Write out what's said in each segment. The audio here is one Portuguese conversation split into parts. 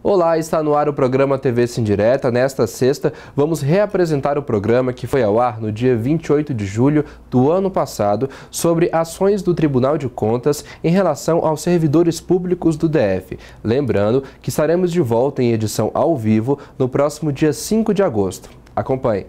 Olá, está no ar o programa TV Sindireta. Nesta sexta, vamos reapresentar o programa que foi ao ar no dia 28 de julho do ano passado sobre ações do Tribunal de Contas em relação aos servidores públicos do DF. Lembrando que estaremos de volta em edição ao vivo no próximo dia 5 de agosto. Acompanhe.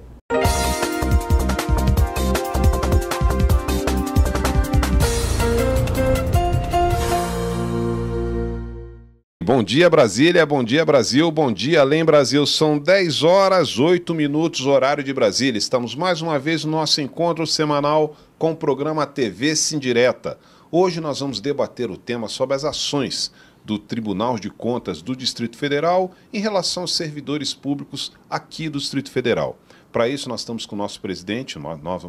Bom dia Brasília, bom dia Brasil, bom dia Além Brasil. São 10 horas, 8 minutos, horário de Brasília. Estamos mais uma vez no nosso encontro semanal com o programa TV Sindireta. Hoje nós vamos debater o tema sobre as ações do Tribunal de Contas do Distrito Federal em relação aos servidores públicos aqui do Distrito Federal. Para isso nós estamos com o nosso presidente,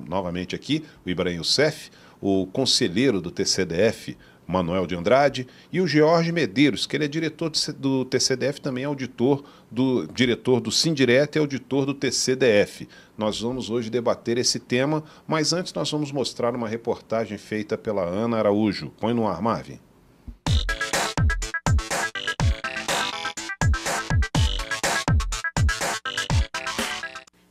novamente aqui, o Ibrahim Youssef, o conselheiro do TCDF, Manuel de Andrade, e o George Medeiros, que ele é diretor do TCDF, também é diretor do Sindireta e auditor do TCDF. Nós vamos hoje debater esse tema, mas antes nós vamos mostrar uma reportagem feita pela Ana Araújo. Põe no ar, Marvin.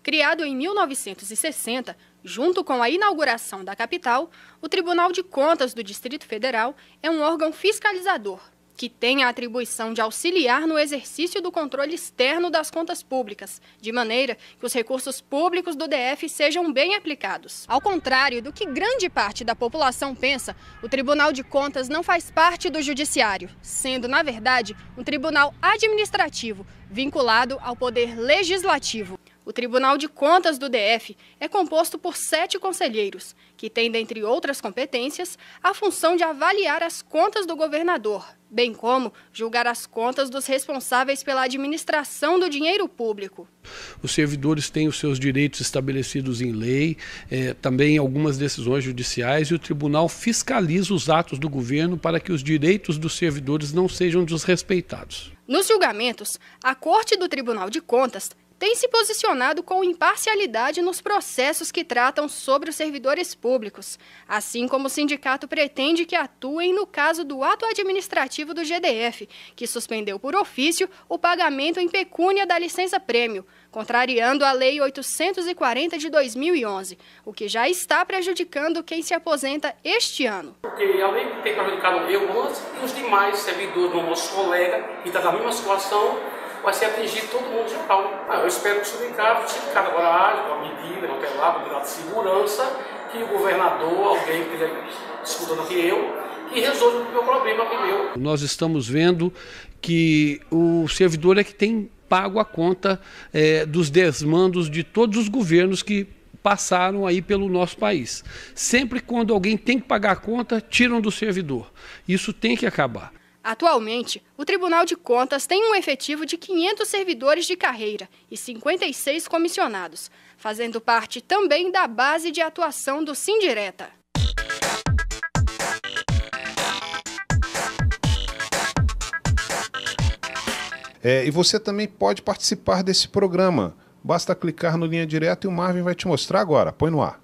Criado em 1960, junto com a inauguração da capital, o Tribunal de Contas do Distrito Federal é um órgão fiscalizador, que tem a atribuição de auxiliar no exercício do controle externo das contas públicas, de maneira que os recursos públicos do DF sejam bem aplicados. Ao contrário do que grande parte da população pensa, o Tribunal de Contas não faz parte do Judiciário, sendo, na verdade, um tribunal administrativo vinculado ao Poder Legislativo. O Tribunal de Contas do DF é composto por 7 conselheiros, que têm, dentre outras competências, a função de avaliar as contas do governador, bem como julgar as contas dos responsáveis pela administração do dinheiro público. Os servidores têm os seus direitos estabelecidos em lei, também algumas decisões judiciais, e o tribunal fiscaliza os atos do governo para que os direitos dos servidores não sejam desrespeitados. Nos julgamentos, a Corte do Tribunal de Contas tem se posicionado com imparcialidade nos processos que tratam sobre os servidores públicos, assim como o sindicato pretende que atuem no caso do ato administrativo do GDF, que suspendeu por ofício o pagamento em pecúnia da licença-prêmio, contrariando a Lei 840 de 2011, o que já está prejudicando quem se aposenta este ano. Porque além de ter prejudicado eu e os demais servidores do nosso colega, que está na mesma situação, vai ser atingir todo mundo geral. Eu espero que o sindicato agora age com a medida cautelar, com de segurança, que o governador, alguém que esteja escutando aqui que resolva o meu problema primeiro. Nós estamos vendo que o servidor é que tem pago a conta dos desmandos de todos os governos que passaram aí pelo nosso país. Sempre quando alguém tem que pagar a conta, tiram do servidor. Isso tem que acabar. Atualmente, o Tribunal de Contas tem um efetivo de 500 servidores de carreira e 56 comissionados, fazendo parte também da base de atuação do Sindireta. E você também pode participar desse programa. Basta clicar no Linha Direta e o Marvin vai te mostrar agora. Põe no ar.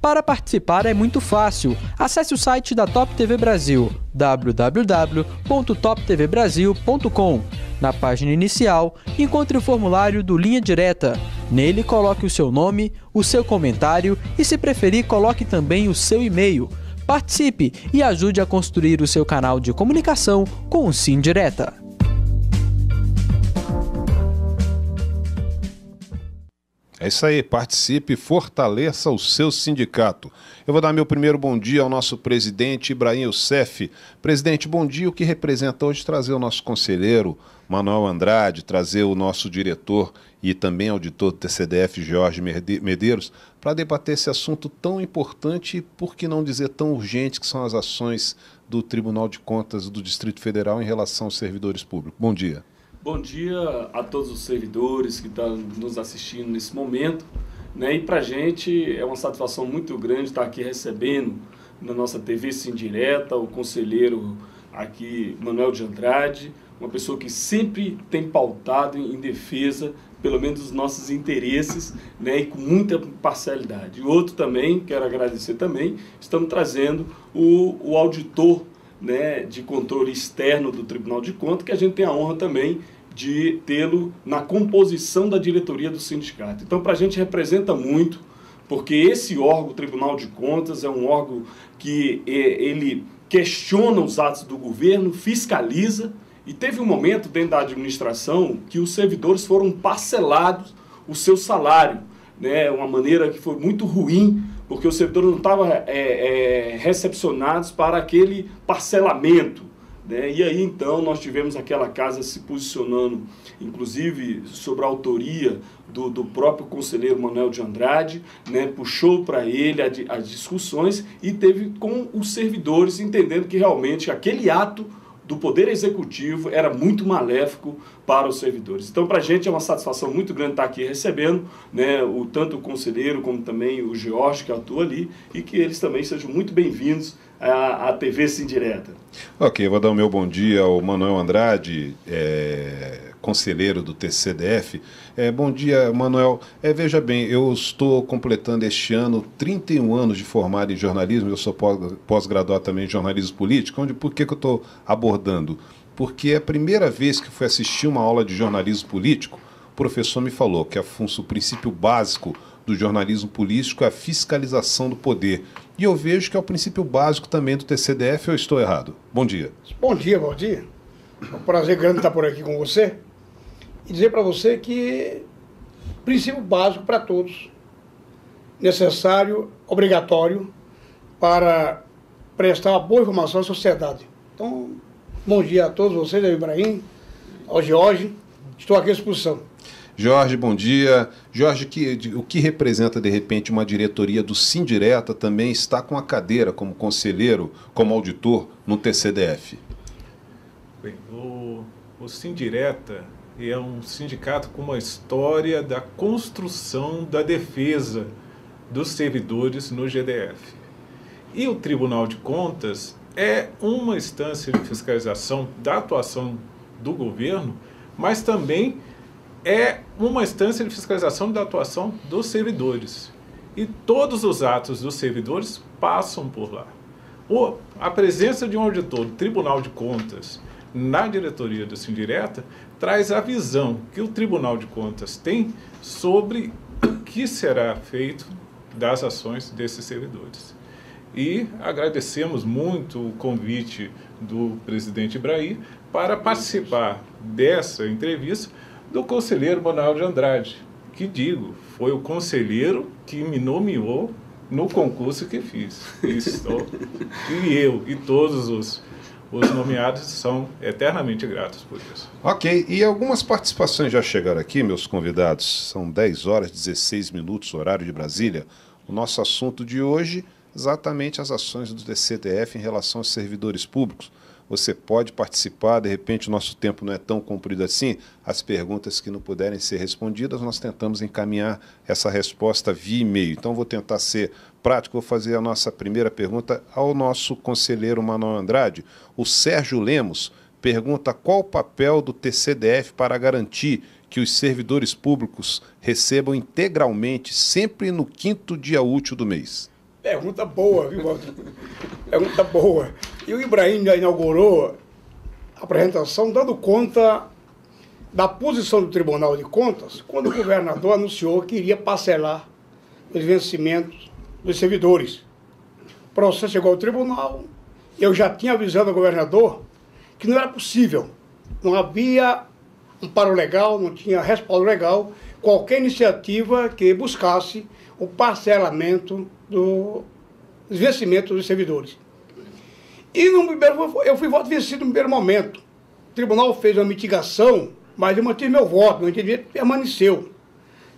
Para participar é muito fácil. Acesse o site da Top TV Brasil, www.toptvbrasil.com. Na página inicial, encontre o formulário do Linha Direta. Nele, coloque o seu nome, o seu comentário e, se preferir, coloque também o seu e-mail. Participe e ajude a construir o seu canal de comunicação com o Sindireta. É isso aí, participe e fortaleça o seu sindicato. Eu vou dar meu primeiro bom dia ao nosso presidente Ibrahim Youssef. Presidente, bom dia. O que representa hoje trazer o nosso conselheiro Manuel Andrade, trazer o nosso diretor e também auditor do TCDF, George Medeiros, para debater esse assunto tão importante e, por que não dizer tão urgente, que são as ações do Tribunal de Contas do Distrito Federal em relação aos servidores públicos. Bom dia. Bom dia a todos os servidores que estão nos assistindo nesse momento, né? E para a gente é uma satisfação muito grande estar aqui recebendo na nossa TV Sindireta o conselheiro aqui, Manuel de Andrade, uma pessoa que sempre tem pautado em defesa pelo menos os nossos interesses, né, e com muita parcialidade. E outro também, quero agradecer também, estamos trazendo o auditor, né, de controle externo do Tribunal de Contas, que a gente tem a honra também de tê-lo na composição da diretoria do sindicato. Então, para a gente representa muito, porque esse órgão, o Tribunal de Contas, é um órgão que ele questiona os atos do governo, fiscaliza, e teve um momento dentro da administração que os servidores foram parcelados o seu salário, né, uma maneira que foi muito ruim, porque os servidores não estavam recepcionados para aquele parcelamento, né? E aí então nós tivemos aquela casa se posicionando, inclusive sobre a autoria do próprio conselheiro Manuel de Andrade, né? Puxou para ele as discussões e teve com os servidores entendendo que realmente aquele ato do Poder Executivo era muito maléfico para os servidores. Então, para a gente é uma satisfação muito grande estar aqui recebendo, né, tanto o conselheiro como também o Jorge, que atua ali, e que eles também sejam muito bem-vindos à TV Sim Direta. Ok, vou dar o meu bom dia ao Manuel Andrade, conselheiro do TCDF. Bom dia, Manuel. Veja bem, eu estou completando este ano 31 anos de formado em jornalismo, eu sou pós-graduado também em jornalismo político. Por que eu estou abordando? Porque é a primeira vez que fui assistir uma aula de jornalismo político, o professor me falou que o princípio básico do jornalismo político é a fiscalização do poder. E eu vejo que é o princípio básico também do TCDF, ou eu estou errado? Bom dia. Bom dia, bom dia. É um prazer grande estar por aqui com você e dizer para você que princípio básico para todos, necessário, obrigatório para prestar uma boa informação à sociedade. Então, bom dia a todos vocês, ao Ibrahim, ao Jorge, estou aqui à disposição. Jorge, bom dia. Jorge, o que representa, de repente, uma diretoria do Sim Direta também está com a cadeira como conselheiro, como auditor no TCDF? Bem, o Sim Direta é um sindicato com uma história da construção da defesa dos servidores no GDF. E o Tribunal de Contas é uma instância de fiscalização da atuação do governo, mas também é uma instância de fiscalização da atuação dos servidores. E todos os atos dos servidores passam por lá. A presença de um auditor do Tribunal de Contas na diretoria do Sim Direta traz a visão que o Tribunal de Contas tem sobre o que será feito das ações desses servidores. E agradecemos muito o convite do presidente Ibrahim para participar dessa entrevista do conselheiro Manuel de Andrade, que foi o conselheiro que me nomeou no concurso que fiz. E eu e todos os nomeados são eternamente gratos por isso. Ok, e algumas participações já chegaram aqui, meus convidados. São 10 horas e 16 minutos, horário de Brasília. O nosso assunto de hoje, exatamente as ações do TCDF em relação aos servidores públicos. Você pode participar, de repente o nosso tempo não é tão comprido assim, as perguntas que não puderem ser respondidas, nós tentamos encaminhar essa resposta via e-mail. Então vou tentar ser prático, vou fazer a nossa primeira pergunta ao nosso conselheiro Manuel Andrade. O Sérgio Lemos pergunta qual o papel do TCDF para garantir que os servidores públicos recebam integralmente sempre no 5º dia útil do mês. Pergunta boa, viu, Walter? Pergunta boa. E o Ibrahim já inaugurou a apresentação dando conta da posição do Tribunal de Contas quando o governador anunciou que iria parcelar os vencimentos dos servidores. O processo chegou ao tribunal, eu já tinha avisado ao governador que não era possível, não havia amparo legal, não tinha respaldo legal, qualquer iniciativa que buscasse o parcelamento dos vencimentos dos servidores. E eu fui voto vencido no primeiro momento. O tribunal fez uma mitigação, mas eu mantive meu voto, meu entendimento permaneceu.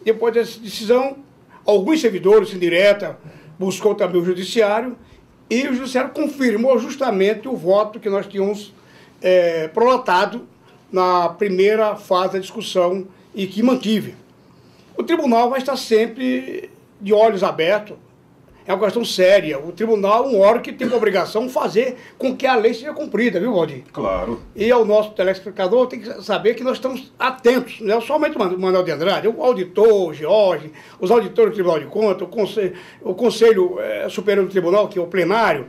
Depois dessa decisão, alguns servidores, Sim Direta, buscou também o judiciário, e o judiciário confirmou justamente o voto que nós tínhamos prolatado na primeira fase da discussão e que mantive. O tribunal vai estar sempre de olhos abertos. É uma questão séria. O tribunal é um órgão que tem a obrigação de fazer com que a lei seja cumprida, viu, Valdir? Claro. E ao nosso telespectador tem que saber que nós estamos atentos, não é somente o Manuel de Andrade, o auditor, o Jorge, os auditores do Tribunal de Contas, o Conselho Superior do Tribunal, que é o plenário,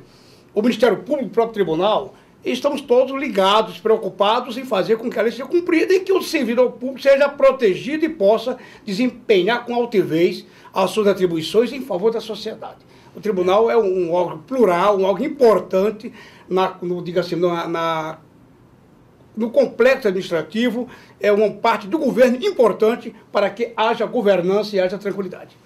o Ministério Público, o próprio tribunal, e estamos todos ligados, preocupados em fazer com que a lei seja cumprida e que o servidor público seja protegido e possa desempenhar com altivez as suas atribuições em favor da sociedade. O tribunal é um órgão plural, um órgão importante no complexo administrativo, é uma parte do governo importante para que haja governança e haja tranquilidade.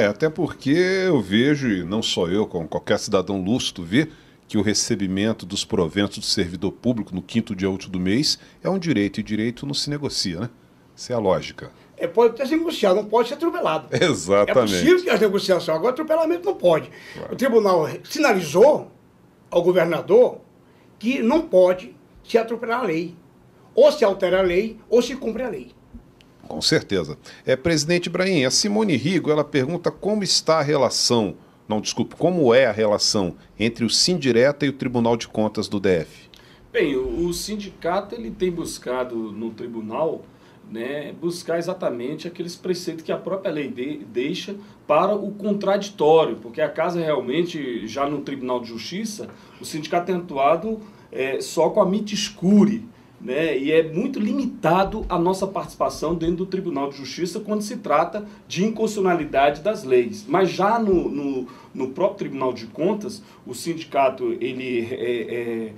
Até porque eu vejo, e não só eu, como qualquer cidadão lúcido vê, que o recebimento dos proventos do servidor público no 5º dia útil do mês é um direito, e direito não se negocia, né? Essa é a lógica. Pode até se negociar, não pode ser atropelado. Exatamente. É possível que as negociações, agora atropelamento não pode. Claro. O tribunal sinalizou ao governador que não pode se atropelar a lei. Ou se altera a lei, ou se cumpre a lei. Com certeza. Presidente Ibrahim, a Simone Rigo, ela pergunta como está a relação, como é a relação entre o Sindireta e o Tribunal de Contas do DF? Bem, o sindicato ele tem buscado no tribunal, né, buscar exatamente aqueles preceitos que a própria lei deixa para o contraditório, porque a casa realmente, já no Tribunal de Justiça, o sindicato tem atuado só com a mitiscure, né, e é muito limitado a nossa participação dentro do Tribunal de Justiça quando se trata de inconstitucionalidade das leis. Mas já no próprio Tribunal de Contas, o sindicato ele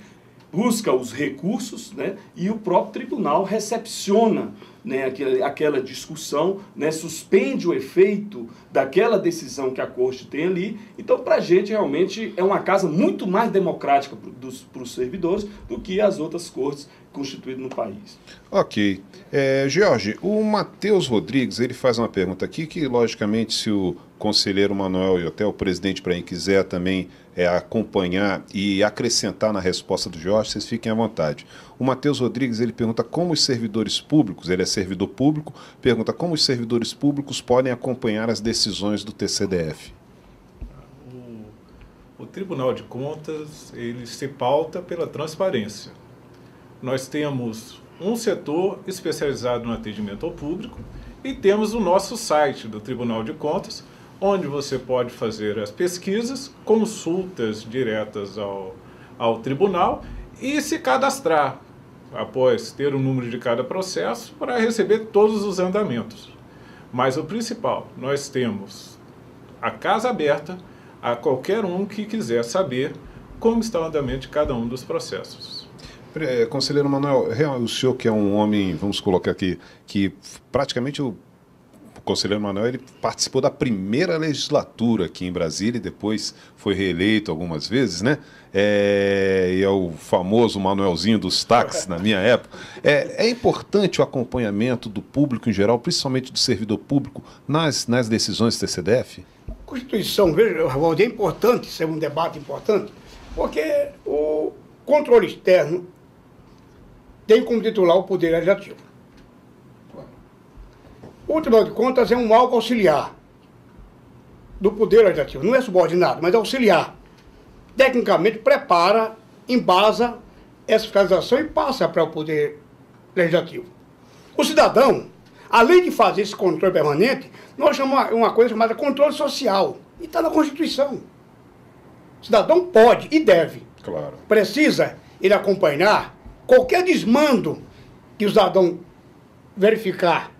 busca os recursos, né, e o próprio tribunal recepciona, né, aquela discussão, né, suspende o efeito daquela decisão que a corte tem ali. Então, para a gente, realmente, é uma casa muito mais democrática para os servidores do que as outras cortes constituídas no país. Ok. Jorge, o Matheus Rodrigues, ele faz uma pergunta aqui que, logicamente, se o conselheiro Manuel e até o presidente Ibrahim quiser também acompanhar e acrescentar na resposta do Jorge, vocês fiquem à vontade. O Matheus Rodrigues, ele pergunta como os servidores públicos, ele é servidor público, pergunta como os servidores públicos podem acompanhar as decisões do TCDF. O Tribunal de Contas, ele se pauta pela transparência. Nós temos um setor especializado no atendimento ao público e temos o nosso site do Tribunal de Contas, onde você pode fazer as pesquisas, consultas diretas ao tribunal e se cadastrar após ter o número de cada processo para receber todos os andamentos. Mas o principal, nós temos a casa aberta a qualquer um que quiser saber como está o andamento de cada um dos processos. Conselheiro Manuel, o senhor que é um homem, vamos colocar aqui, que praticamente o conselheiro Manuel ele participou da primeira legislatura aqui em Brasília e depois foi reeleito algumas vezes, né? E é o famoso Manuelzinho dos táxis na minha época. É importante o acompanhamento do público em geral, principalmente do servidor público, nas decisões do TCDF? A Constituição, veja, Valdir, é importante, isso é um debate importante, porque o controle externo tem como titular o Poder Legislativo. O Tribunal de Contas é um órgão auxiliar do Poder Legislativo. Não é subordinado, mas é auxiliar. Tecnicamente, prepara, embasa essa fiscalização e passa para o Poder Legislativo. O cidadão, além de fazer esse controle permanente, nós chamamos uma coisa chamada controle social. E está na Constituição. O cidadão pode e deve. Claro. Precisa ele acompanhar qualquer desmando que o cidadão verificar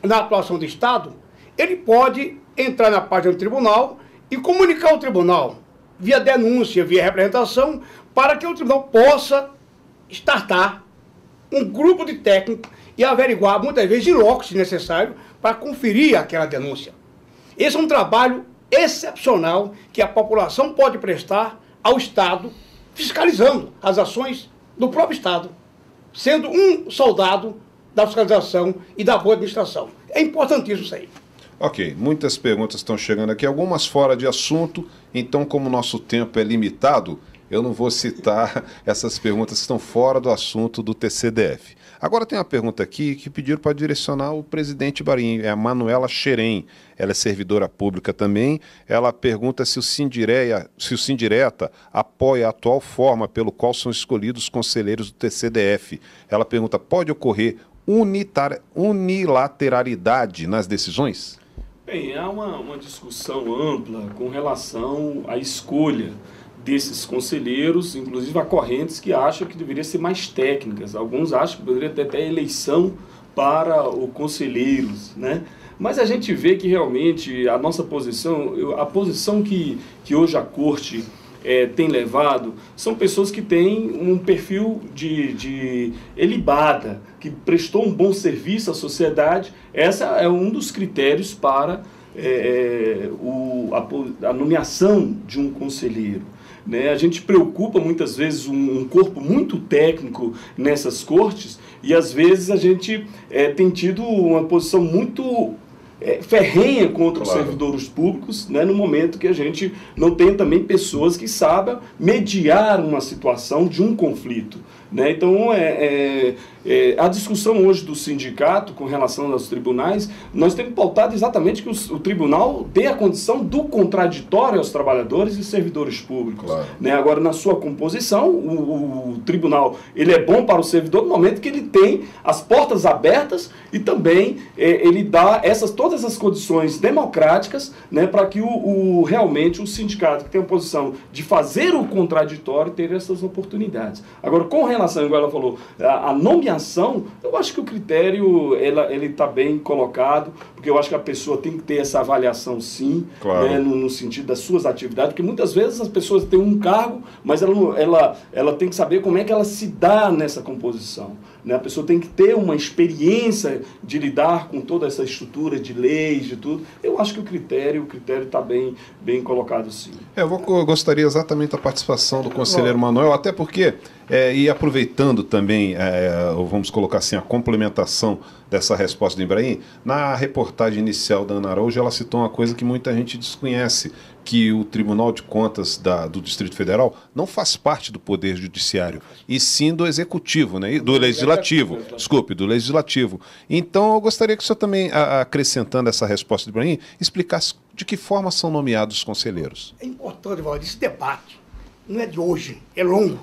na atuação do Estado, ele pode entrar na página do tribunal e comunicar ao tribunal, via denúncia, via representação, para que o tribunal possa startar um grupo de técnicos e averiguar, muitas vezes, em loco, se necessário, para conferir aquela denúncia. Esse é um trabalho excepcional que a população pode prestar ao Estado, fiscalizando as ações do próprio Estado, sendo um soldado da fiscalização e da boa administração. É importantíssimo isso aí. Ok, muitas perguntas estão chegando aqui, algumas fora de assunto, então como o nosso tempo é limitado, eu não vou citar essas perguntas que estão fora do assunto do TCDF. Agora tem uma pergunta aqui que pediram para direcionar o presidente Ibrahim, é a Manuela Xerém, ela é servidora pública também. Ela pergunta se o Sindireta apoia a atual forma pelo qual são escolhidos os conselheiros do TCDF. Ela pergunta, pode ocorrer unilateralidade nas decisões? Bem, há uma discussão ampla com relação à escolha desses conselheiros, inclusive há correntes que acham que deveria ser mais técnicas. Alguns acham que poderia ter até eleição para os conselheiros, né? Mas a gente vê que realmente a nossa posição, a posição que hoje a Corte tem levado, são pessoas que têm um perfil de ilibada, que prestou um bom serviço à sociedade. Esse é um dos critérios para a nomeação de um conselheiro. Né? A gente preocupa muitas vezes um corpo muito técnico nessas cortes e às vezes a gente tem tido uma posição muito ferrenha contra os servidores públicos, né, no momento que a gente não tem também pessoas que saibam mediar uma situação de um conflito. Né? Então, a discussão hoje do sindicato com relação aos tribunais, nós temos pautado exatamente que o tribunal dê a condição do contraditório aos trabalhadores e servidores públicos. Claro. Né? Agora, na sua composição, o tribunal ele é bom para o servidor no momento que ele tem as portas abertas e também ele dá todas as condições democráticas, né, para que realmente o sindicato que tem a posição de fazer o contraditório ter essas oportunidades. Agora, com relação, igual ela falou, a nomeação, eu acho que o critério ele está bem colocado, porque eu acho que a pessoa tem que ter essa avaliação sim, claro, né, no sentido das suas atividades, porque muitas vezes as pessoas têm um cargo, mas ela tem que saber como é que ela se dá nessa composição. Né? A pessoa tem que ter uma experiência de lidar com toda essa estrutura de leis, de tudo. Eu acho que o critério está bem colocado sim. Eu gostaria exatamente da participação do conselheiro Manuel, até porque, e aproveitando também, vamos colocar assim, a complementação dessa resposta do Ibrahim, na reportagem inicial da Ana Araújo, ela citou uma coisa que muita gente desconhece, que o Tribunal de Contas do Distrito Federal não faz parte do Poder Judiciário, e sim do Executivo, né? Do Legislativo, do Legislativo. Então, eu gostaria que o senhor também, acrescentando essa resposta do Ibrahim, explicasse de que forma são nomeados os conselheiros. É importante, Valdir, esse debate não é de hoje, é longo.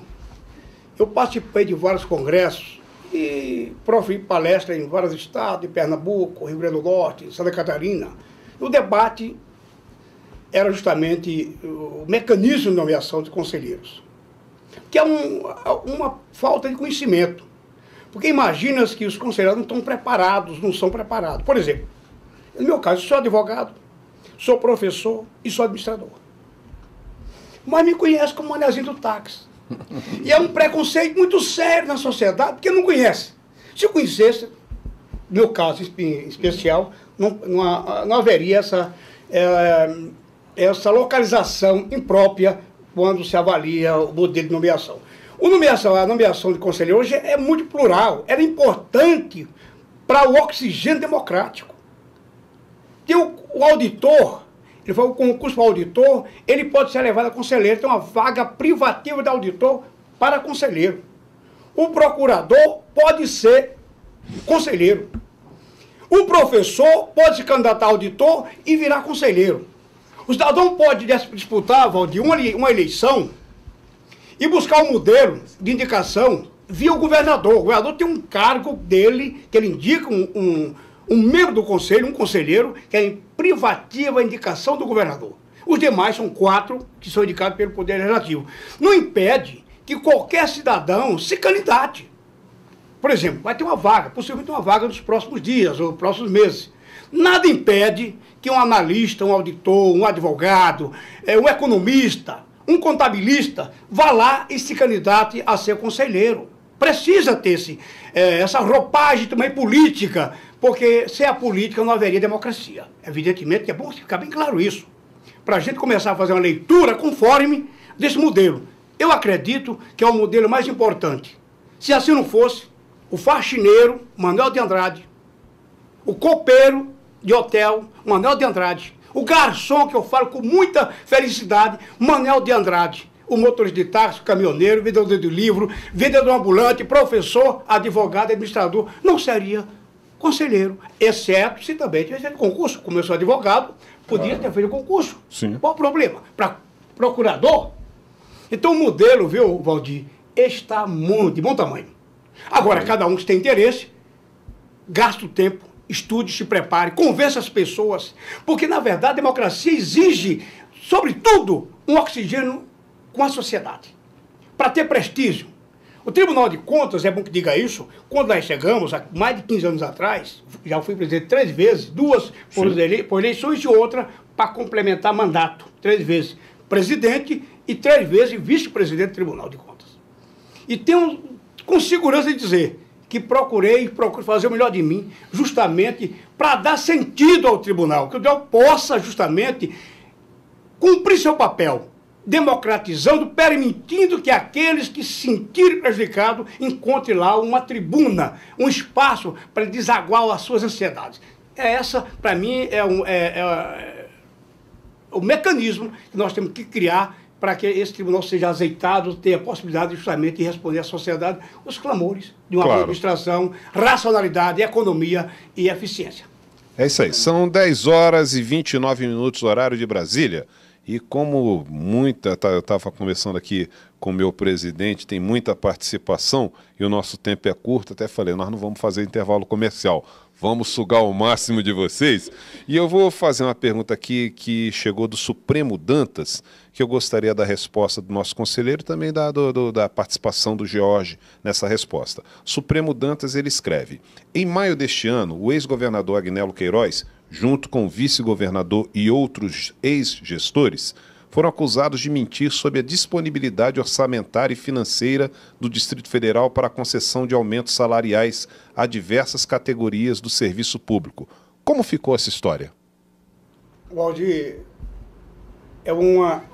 Eu participei de vários congressos e proferi palestra em vários estados, em Pernambuco, Rio Grande do Norte, Santa Catarina. O debate era justamente o mecanismo de nomeação de conselheiros, que é uma falta de conhecimento. Porque imagina que os conselheiros não estão preparados, não são preparados. Por exemplo, no meu caso, sou advogado, sou professor e sou administrador. Mas me conhece como manezinho do táxi. E é um preconceito muito sério na sociedade, porque não conhece. Se eu conhecesse, no meu caso em especial, não haveria essa localização imprópria quando se avalia o modelo de nomeação. A nomeação de conselheiro hoje é muito plural, era importante para o oxigênio democrático. Tem o auditor, ele foi o concurso para auditor, ele pode ser elevado a conselheiro, tem uma vaga privativa de auditor para conselheiro. O procurador pode ser conselheiro. O professor pode se candidatar a auditor e virar conselheiro. O cidadão pode disputar, Valdir, uma eleição e buscar um modelo de indicação via o governador. O governador tem um cargo dele, que ele indica um membro do conselho, um conselheiro, que é em privativa indicação do governador. Os demais são 4 que são indicados pelo Poder Legislativo. Não impede que qualquer cidadão se candidate. Por exemplo, vai ter uma vaga, possivelmente uma vaga nos próximos dias ou próximos meses. Nada impede que um analista, um auditor, um advogado, um economista, um contabilista vá lá e se candidate a ser conselheiro. Precisa ter essa roupagem também política, porque sem a política não haveria democracia. Evidentemente que é bom ficar bem claro isso, para a gente começar a fazer uma leitura conforme desse modelo. Eu acredito que é o modelo mais importante. Se assim não fosse, o faxineiro, Manuel de Andrade, o copeiro de hotel, Manuel de Andrade, o garçom, que eu falo com muita felicidade, Manuel de Andrade, O motorista de táxi, o caminhoneiro, o vendedor de livro, vendedor ambulante, professor, advogado, administrador, não seria conselheiro, exceto se também tivesse feito concurso. Como eu sou advogado, podia ter feito concurso. Sim. Qual o problema? Para procurador? Então o modelo, viu, Valdir, está de bom tamanho. Agora, cada um que tem interesse, gasta o tempo, estude, se prepare, convença as pessoas, porque, na verdade, a democracia exige, sobretudo, um oxigênio com a sociedade, para ter prestígio. O Tribunal de Contas, é bom que diga isso, quando nós chegamos, há mais de 15 anos atrás, já fui presidente 3 vezes, 2 por eleições e outra para complementar mandato, 3 vezes presidente e 3 vezes vice-presidente do Tribunal de Contas. E tenho com segurança de dizer que procuro fazer o melhor de mim, justamente para dar sentido ao tribunal, que o tribunal possa justamente cumprir seu papel, democratizando, permitindo que aqueles que se sentirem prejudicados encontrem lá uma tribuna, um espaço para desaguar as suas ansiedades. Essa, para mim, é o mecanismo que nós temos que criar para que esse tribunal seja azeitado, tenha a possibilidade justamente de responder à sociedade os clamores de uma boa administração, racionalidade, economia e eficiência. É isso aí, são 10 horas e 29 minutos, horário de Brasília. E como eu estava conversando aqui com o meu presidente, tem muita participação e o nosso tempo é curto, até falei, nós não vamos fazer intervalo comercial, vamos sugar o máximo de vocês. E eu vou fazer uma pergunta aqui que chegou do Supremo Dantas, que eu gostaria da resposta do nosso conselheiro e também da participação do George nessa resposta. Supremo Dantas, ele escreve, em maio deste ano, o ex-governador Agnello Queiroz, junto com o vice-governador e outros ex-gestores, foram acusados de mentir sobre a disponibilidade orçamentária e financeira do Distrito Federal para a concessão de aumentos salariais a diversas categorias do serviço público. Como ficou essa história? Valdir,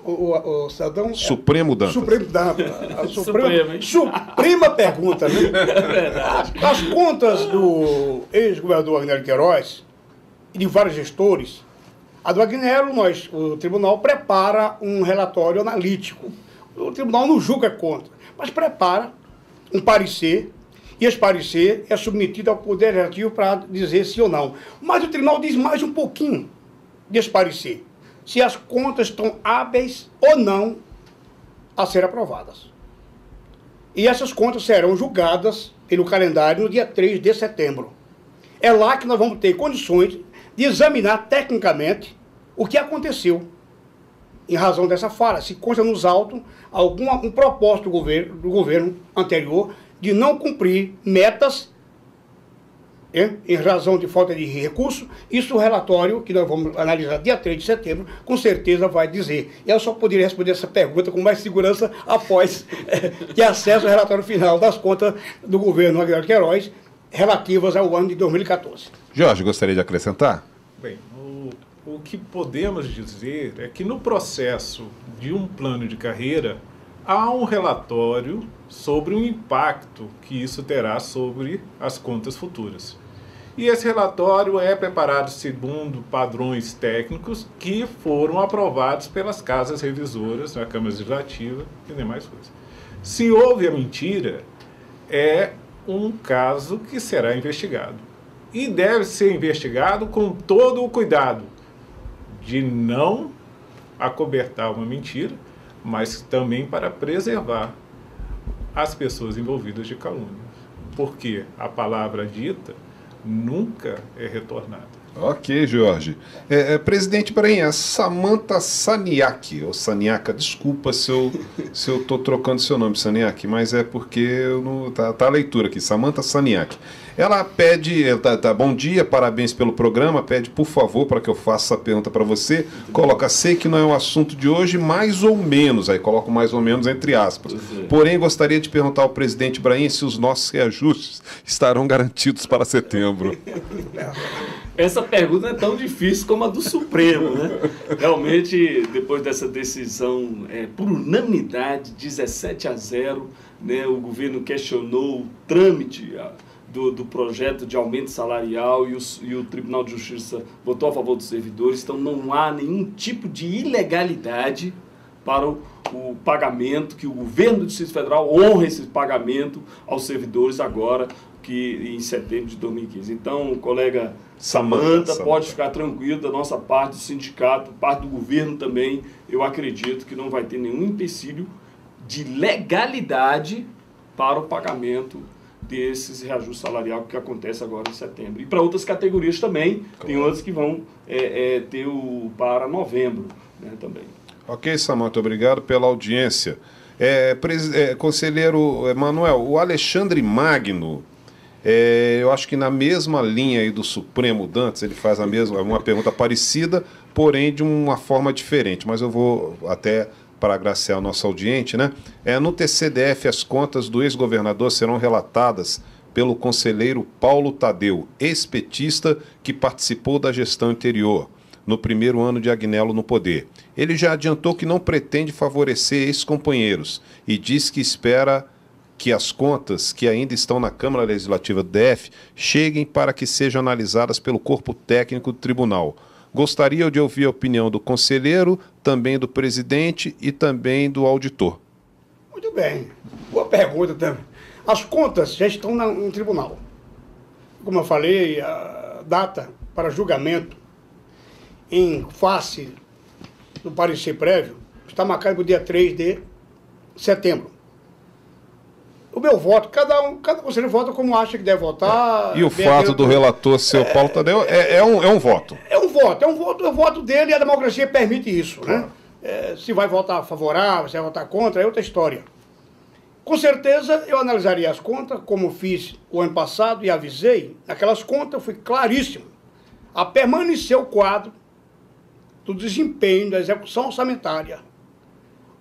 o cidadão... Supremo Dantas. Supremo Dantas. Suprema pergunta, né? É verdade. As contas do ex-governador Agnello Queiroz e de vários gestores, a do Agnello, o tribunal prepara um relatório analítico. O tribunal não julga conta, mas prepara um parecer, e esse parecer é submetido ao Poder Legislativo para dizer sim ou não. Mas o tribunal diz mais um pouquinho desse parecer, se as contas estão hábeis ou não a ser aprovadas. E essas contas serão julgadas pelo calendário no dia 3 de setembro. É lá que nós vamos ter condições de examinar tecnicamente o que aconteceu em razão dessa falha. Se consta nos autos um propósito do governo anterior de não cumprir metas em razão de falta de recurso. Isso o relatório que nós vamos analisar dia 3 de setembro, com certeza vai dizer. E eu só poderia responder essa pergunta com mais segurança após ter acesso ao relatório final das contas do governo Agnello Queiroz relativas ao ano de 2014. Jorge, gostaria de acrescentar? Bem, o que podemos dizer é que no processo de um plano de carreira há um relatório sobre o impacto que isso terá sobre as contas futuras. E esse relatório é preparado segundo padrões técnicos que foram aprovados pelas casas revisoras, na Câmara Legislativa e demais coisas. Se houve a mentira, é um caso que será investigado. E deve ser investigado com todo o cuidado de não acobertar uma mentira, mas também para preservar as pessoas envolvidas de calúnia. Porque a palavra dita nunca é retornada. Ok, Jorge. Presidente Brainha, Samantha Saniak, ou Saniaca, desculpa se eu estou trocando seu nome, Saniak, mas é porque tá a leitura aqui, Samantha Saniak. Ela pede, bom dia, parabéns pelo programa, pede por favor para que eu faça essa pergunta para você, coloca, sei que não é o assunto de hoje, mais ou menos, aí coloco mais ou menos entre aspas, porém gostaria de perguntar ao presidente Brainha se os nossos reajustes estarão garantidos para setembro. Essa pergunta não é tão difícil como a do Supremo, né? Realmente, depois dessa decisão por unanimidade, 17-0, né, o governo questionou o trâmite do projeto de aumento salarial e o Tribunal de Justiça votou a favor dos servidores, então não há nenhum tipo de ilegalidade para o pagamento, que o governo do Distrito Federal honre esse pagamento aos servidores agora, que em setembro de 2015. Então, colega Samanta pode ficar tranquilo da nossa parte do sindicato, parte do governo também. Eu acredito que não vai ter nenhum empecilho de legalidade para o pagamento desses reajustes salariais que acontece agora em setembro. E para outras categorias também, tem outras que vão ter para novembro, né, também. Ok, Samanta, obrigado pela audiência. Conselheiro Manuel, o Alexandre Magno, eu acho que na mesma linha aí do Supremo Dantas, ele faz uma pergunta parecida, porém de uma forma diferente, mas eu vou até para agraciar o nosso audiente, né? No TCDF, as contas do ex-governador serão relatadas pelo conselheiro Paulo Tadeu, ex-petista que participou da gestão anterior, no primeiro ano de Agnello no poder. Ele já adiantou que não pretende favorecer ex-companheiros e diz que espera que as contas que ainda estão na Câmara Legislativa do DF cheguem para que sejam analisadas pelo corpo técnico do tribunal. Gostaria de ouvir a opinião do conselheiro, também do presidente e também do auditor. Muito bem. Boa pergunta também. As contas já estão no tribunal. Como eu falei, a data para julgamento em face do parecer prévio está marcada para o dia 3 de setembro. O meu voto, cada conselheiro vota como acha que deve votar. E o fato do relator ser o Paulo Tadeu é um voto. É o voto dele e a democracia permite isso, né? Se vai votar favorável, se vai votar contra, é outra história. Com certeza eu analisaria as contas, como fiz o ano passado e avisei. Naquelas contas eu fui claríssimo a permanecer o quadro do desempenho da execução orçamentária.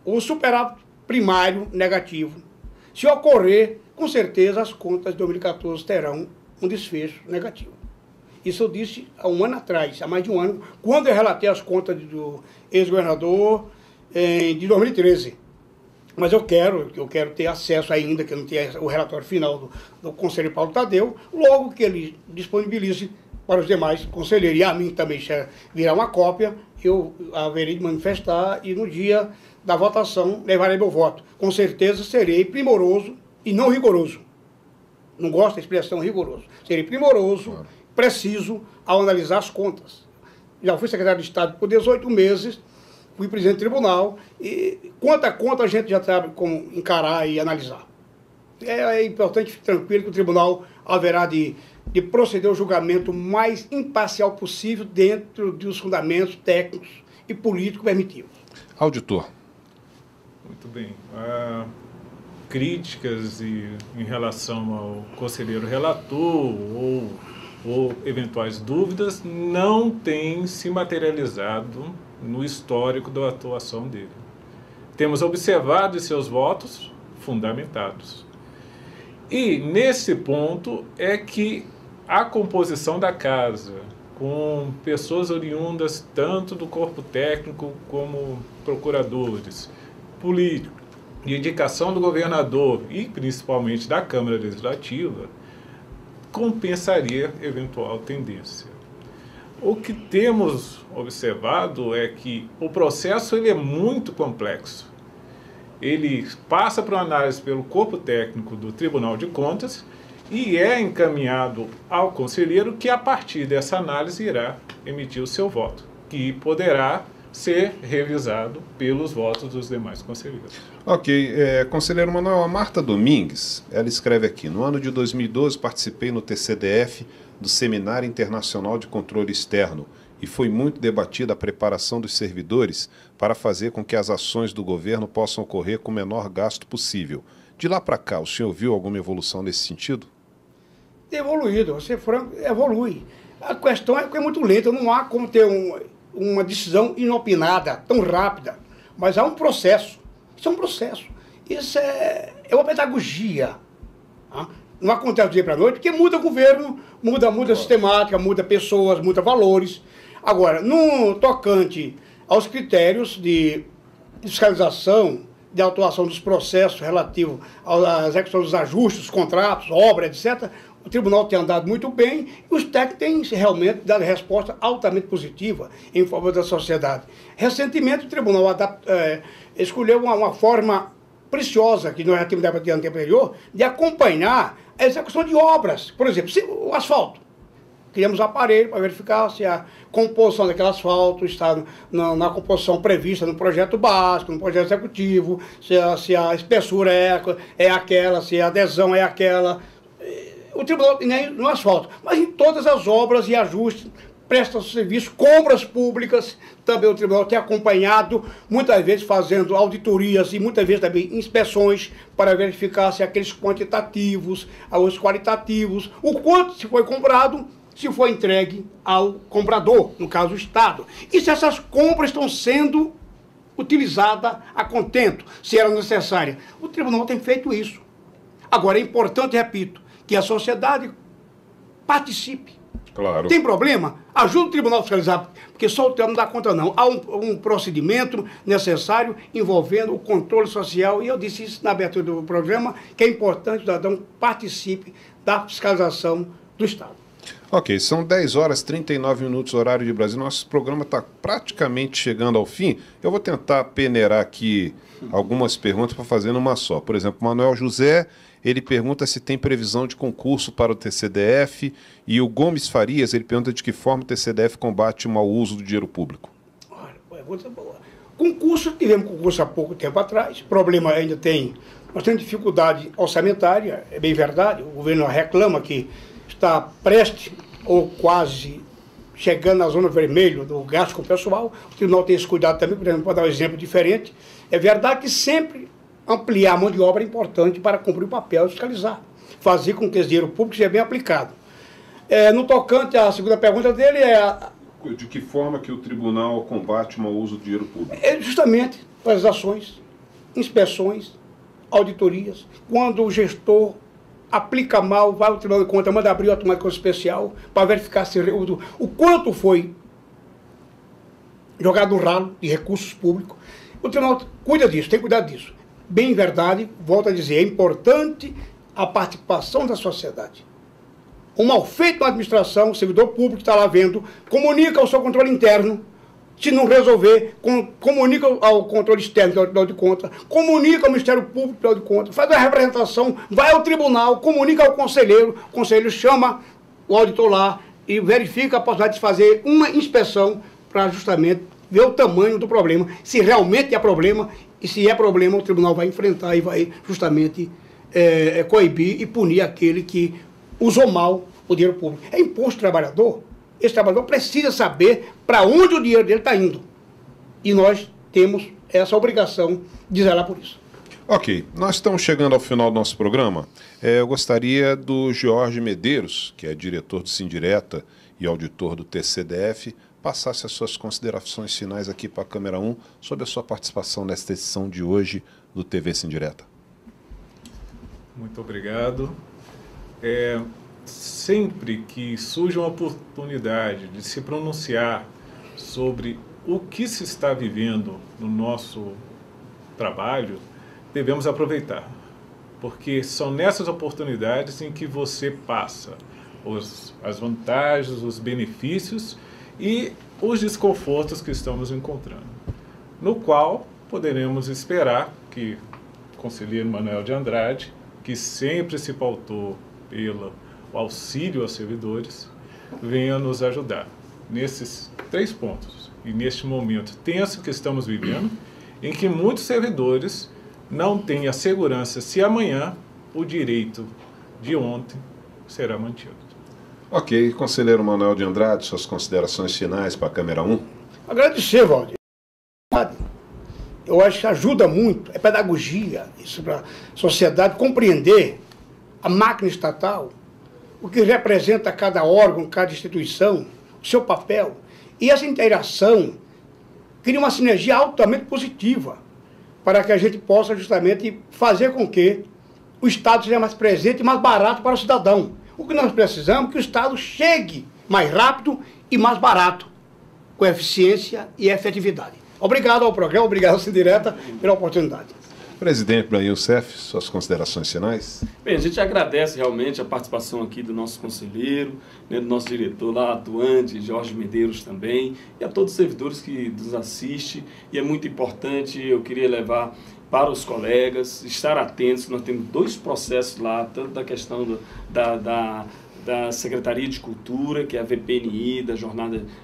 O superávit primário negativo. Se ocorrer, com certeza as contas de 2014 terão um desfecho negativo. Isso eu disse há um ano atrás, há mais de um ano, quando eu relatei as contas do ex-governador de 2013. Mas eu quero ter acesso ainda, que eu não tenho o relatório final do conselheiro Paulo Tadeu, logo que ele disponibilize para os demais conselheiros. E a mim também virá uma cópia, eu haverei de manifestar e no dia da votação levarei meu voto. Com certeza serei primoroso e não rigoroso. Não gosto da expressão rigoroso. Serei primoroso, preciso ao analisar as contas. Já fui secretário de Estado por 18 meses, fui presidente do tribunal e conta a conta a gente já sabe como encarar e analisar. É importante ficar tranquilo que o tribunal haverá de proceder ao julgamento mais imparcial possível dentro dos fundamentos técnicos e políticos permitidos. Auditor. Muito bem. Críticas em relação ao conselheiro relator ou eventuais dúvidas não têm se materializado no histórico da atuação dele. Temos observado seus votos fundamentados. E nesse ponto é que a composição da casa, com pessoas oriundas tanto do corpo técnico como procuradores, político, de indicação do governador e principalmente da Câmara Legislativa, compensaria eventual tendência. O que temos observado é que o processo ele é muito complexo. Ele passa por análise pelo corpo técnico do Tribunal de Contas e é encaminhado ao conselheiro que, a partir dessa análise, irá emitir o seu voto, que poderá ser revisado pelos votos dos demais conselheiros. Ok. Conselheiro Manuel, a Marta Domingues, ela escreve aqui: no ano de 2012 participei no TCDF do Seminário Internacional de Controle Externo e foi muito debatida a preparação dos servidores para fazer com que as ações do governo possam ocorrer com o menor gasto possível. De lá para cá, o senhor viu alguma evolução nesse sentido? Evoluído, você franco, evolui. A questão é que é muito lenta, não há como ter uma decisão inopinada, tão rápida, mas há um processo. Isso é um processo. Isso é uma pedagogia. Tá? Não acontece do dia para a noite, porque muda o governo, muda a sistemática, muda pessoas, muda valores. Agora, no tocante aos critérios de fiscalização, de atuação dos processos relativos à execução dos ajustes, contratos, obras, etc., O tribunal tem andado muito bem e os técnicos têm realmente dado resposta altamente positiva em favor da sociedade. Recentemente, o tribunal escolheu uma forma preciosa, que nós já tínhamos debatido no tempo anterior, de acompanhar a execução de obras. Por exemplo, o asfalto. Criamos aparelho para verificar se a composição daquele asfalto está na composição prevista no projeto básico, no projeto executivo, se a espessura é aquela, se a adesão é aquela. O tribunal, nem no asfalto, mas em todas as obras e ajustes, presta serviço, compras públicas, também o tribunal tem acompanhado, muitas vezes fazendo auditorias e muitas vezes também inspeções para verificar se aqueles quantitativos, os qualitativos, o quanto se foi comprado, se foi entregue ao comprador, no caso o Estado. E se essas compras estão sendo utilizadas a contento, se era necessária. O tribunal tem feito isso. Agora é importante, repito, que a sociedade participe. Claro. Tem problema? Ajuda o tribunal a fiscalizar, porque só o tribunal não dá conta não. Há um procedimento necessário envolvendo o controle social, e eu disse isso na abertura do programa, que é importante que o cidadão participe da fiscalização do Estado. Ok, são 10 horas e 39 minutos, horário de Brasília. Nosso programa está praticamente chegando ao fim. Eu vou tentar peneirar aqui algumas perguntas para fazer numa só. Por exemplo, Manuel José, ele pergunta se tem previsão de concurso para o TCDF, e o Gomes Farias, ele pergunta de que forma o TCDF combate o mau uso do dinheiro público. Olha, pergunta boa. Concurso, tivemos concurso há pouco tempo atrás, problema ainda tem, nós temos dificuldade orçamentária, é bem verdade, o governo reclama que está prestes ou quase chegando na zona vermelha do gasto com o pessoal. O tribunal tem esse cuidado também, por exemplo, para dar um exemplo diferente. É verdade que sempre ampliar a mão de obra é importante para cumprir o papel de fiscalizar, fazer com que esse dinheiro público seja bem aplicado. No tocante à segunda pergunta dele, de que forma que o tribunal combate o mau uso do dinheiro público? É justamente com as ações, inspeções, auditorias, quando o gestor aplica mal, vai ao Tribunal de Contas, manda abrir o automático especial para verificar se o quanto foi jogado no ralo de recursos públicos. O tribunal cuida disso, tem cuidado disso. Bem verdade, volto a dizer, é importante a participação da sociedade. Um mal feito na administração, o servidor público está lá vendo, comunica ao seu controle interno. Se não resolver, comunica ao controle externo, que é o Tribunal de Contas, comunica ao Ministério Público, Tribunal de Contas, faz a representação, vai ao tribunal, comunica ao conselheiro, o conselheiro chama o auditor lá e verifica a possibilidade de fazer uma inspeção para justamente ver o tamanho do problema, se realmente é problema, e se é problema, o tribunal vai enfrentar e vai justamente coibir e punir aquele que usou mal o dinheiro público. É imposto do trabalhador. Esse trabalhador precisa saber para onde o dinheiro dele está indo. E nós temos essa obrigação de zelar por isso. Ok, nós estamos chegando ao final do nosso programa. Eu gostaria do Jorge Medeiros, que é diretor do Sindireta e auditor do TCDF, passasse as suas considerações finais aqui para a Câmera 1 sobre a sua participação nesta edição de hoje do TV Sindireta. Muito obrigado. Sempre que surge uma oportunidade de se pronunciar sobre o que se está vivendo no nosso trabalho, devemos aproveitar, porque são nessas oportunidades em que você passa as vantagens, os benefícios e os desconfortos que estamos encontrando, no qual poderemos esperar que o conselheiro Manuel de Andrade, que sempre se pautou pelo auxílio aos servidores, venha nos ajudar nesses 3 pontos. E neste momento tenso que estamos vivendo, em que muitos servidores não têm a segurança se amanhã o direito de ontem será mantido. Ok, conselheiro Manuel de Andrade, suas considerações finais para a Câmera 1. Agradecer, Valdir. Eu acho que ajuda muito, é pedagogia, isso para a sociedade compreender a máquina estatal, o que representa cada órgão, cada instituição, o seu papel. E essa interação cria uma sinergia altamente positiva para que a gente possa justamente fazer com que o Estado seja mais presente e mais barato para o cidadão. O que nós precisamos é que o Estado chegue mais rápido e mais barato, com eficiência e efetividade. Obrigado ao programa, obrigado ao Sindireta pela oportunidade. Presidente Ibrahim Youssef, suas considerações finais? Bem, a gente agradece realmente a participação aqui do nosso conselheiro, né, do nosso diretor lá atuante, Jorge Medeiros também, e a todos os servidores que nos assistem. E é muito importante, eu queria levar para os colegas, estar atentos, nós temos 2 processos lá, tanto da questão da Secretaria de Cultura, que é a VPNI, da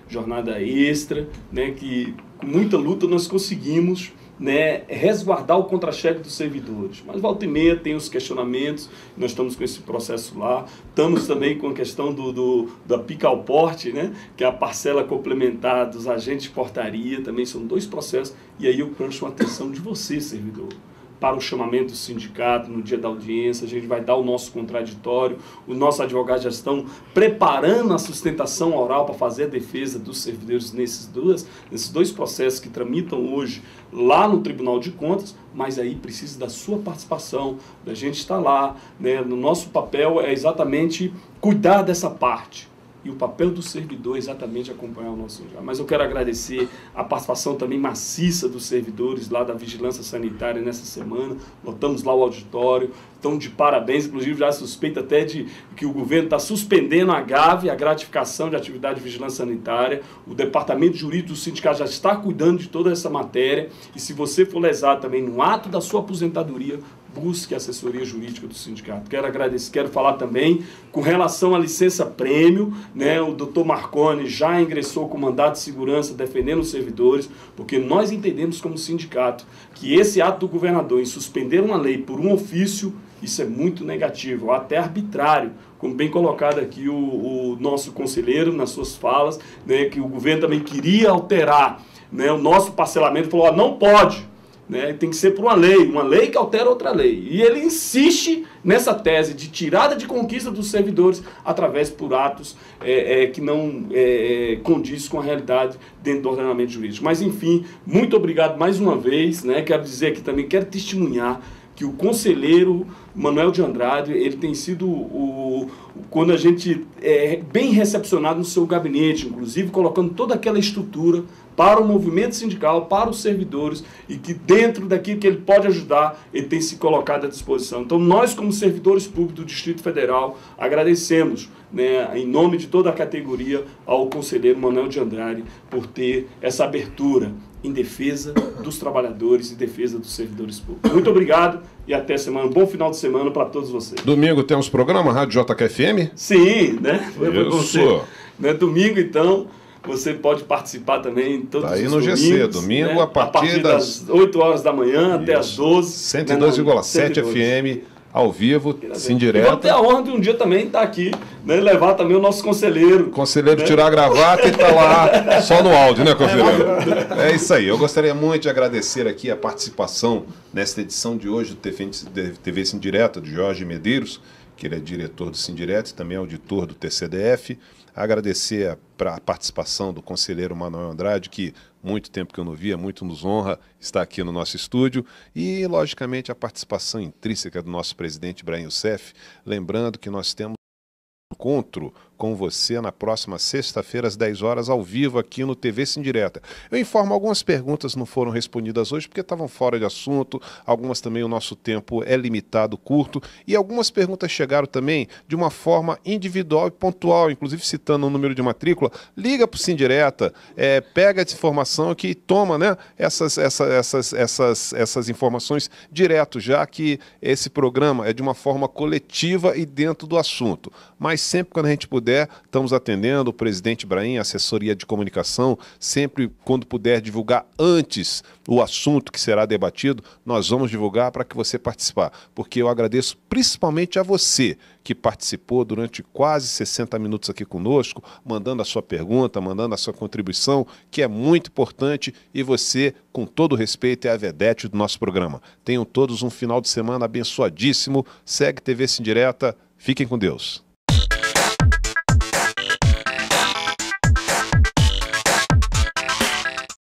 jornada extra, né, que com muita luta nós conseguimos, né, resguardar o contra-cheque dos servidores. Mas volta e meia tem os questionamentos, nós estamos com esse processo lá, estamos também com a questão da pica ao porte, né, que é a parcela complementar dos agentes de portaria, também são 2 processos, e aí eu chamo a atenção de você, servidor, para o chamamento do sindicato no dia da audiência. A gente vai dar o nosso contraditório, os nossos advogados já estão preparando a sustentação oral para fazer a defesa dos servidores nesses 2 processos que tramitam hoje lá no Tribunal de Contas, mas aí precisa da sua participação, da gente estar lá, né? No nosso papel é exatamente cuidar dessa parte. E o papel do servidor é exatamente acompanhar o nosso já. Mas eu quero agradecer a participação também maciça dos servidores lá da Vigilância Sanitária nessa semana. Lotamos lá o auditório, estão de parabéns, inclusive já suspeita até de que o governo está suspendendo a GAV, a gratificação de atividade de vigilância sanitária. O departamento jurídico do sindicato já está cuidando de toda essa matéria. E se você for lesado também no ato da sua aposentadoria, busque a assessoria jurídica do sindicato. Quero agradecer, quero falar também com relação à licença prêmio, né? O doutor Marconi já ingressou com mandato de segurança defendendo os servidores, porque nós entendemos como sindicato que esse ato do governador em suspender uma lei por um ofício, isso é muito negativo, até arbitrário, como bem colocado aqui o nosso conselheiro nas suas falas, né? Que o governo também queria alterar, né, o nosso parcelamento, falou, ó, não pode. Né, tem que ser por uma lei que altera outra lei. E ele insiste nessa tese de tirada de conquista dos servidores através por atos que não condiz com a realidade dentro do ordenamento jurídico. Mas, enfim, muito obrigado mais uma vez. Né, quero dizer aqui também, quero testemunhar que o conselheiro Manuel de Andrade, ele tem sido quando a gente é bem recepcionado no seu gabinete, inclusive colocando toda aquela estrutura para o movimento sindical, para os servidores, e que dentro daquilo que ele pode ajudar, ele tem se colocado à disposição. Então, nós, como servidores públicos do Distrito Federal, agradecemos, né, em nome de toda a categoria, ao conselheiro Manuel de Andrade por ter essa abertura em defesa dos trabalhadores e defesa dos servidores públicos. Muito obrigado e até semana. Um bom final de semana para todos vocês. Domingo temos programa Rádio JQFM? Sim, né? Isso. Né? Domingo, então, você pode participar também todos aí os no domingos, GC, domingo, né? a partir das 8 horas da manhã até as 12. 102,7 FM, ao vivo, sim, direto. E vamos ter a honra de um dia também estar aqui, né, levar também o nosso conselheiro. Conselheiro, né? Tirar a gravata e estar lá só no áudio, né, conselheiro? É isso aí. Eu gostaria muito de agradecer aqui a participação nesta edição de hoje do TV Sim Direto, de Jorge Medeiros, que ele é diretor do Sim Direto e também auditor do TCDF. Agradecer a participação do conselheiro Manuel Andrade, que muito tempo que eu não via, muito nos honra estar aqui no nosso estúdio. E, logicamente, a participação intrínseca do nosso presidente Ibrahim Youssef. Lembrando que nós temos um encontro com você na próxima sexta-feira, às 10 horas, ao vivo, aqui no TV Sim Direta. Eu informo, algumas perguntas não foram respondidas hoje porque estavam fora de assunto, algumas também o nosso tempo é limitado, curto, e algumas perguntas chegaram também de uma forma individual e pontual, inclusive citando o número de matrícula. Liga para o Sim Direta, pega essa informação aqui e toma, né, essas informações direto, já que esse programa é de uma forma coletiva e dentro do assunto. Mas sempre quando a gente puder, estamos atendendo o presidente Ibrahim, a assessoria de comunicação, sempre quando puder divulgar antes o assunto que será debatido, nós vamos divulgar para que você participar, porque eu agradeço principalmente a você que participou durante quase 60 minutos aqui conosco, mandando a sua pergunta, mandando a sua contribuição, que é muito importante, e você, com todo o respeito, é a vedete do nosso programa. Tenham todos um final de semana abençoadíssimo, segue TV Sim Direta, fiquem com Deus.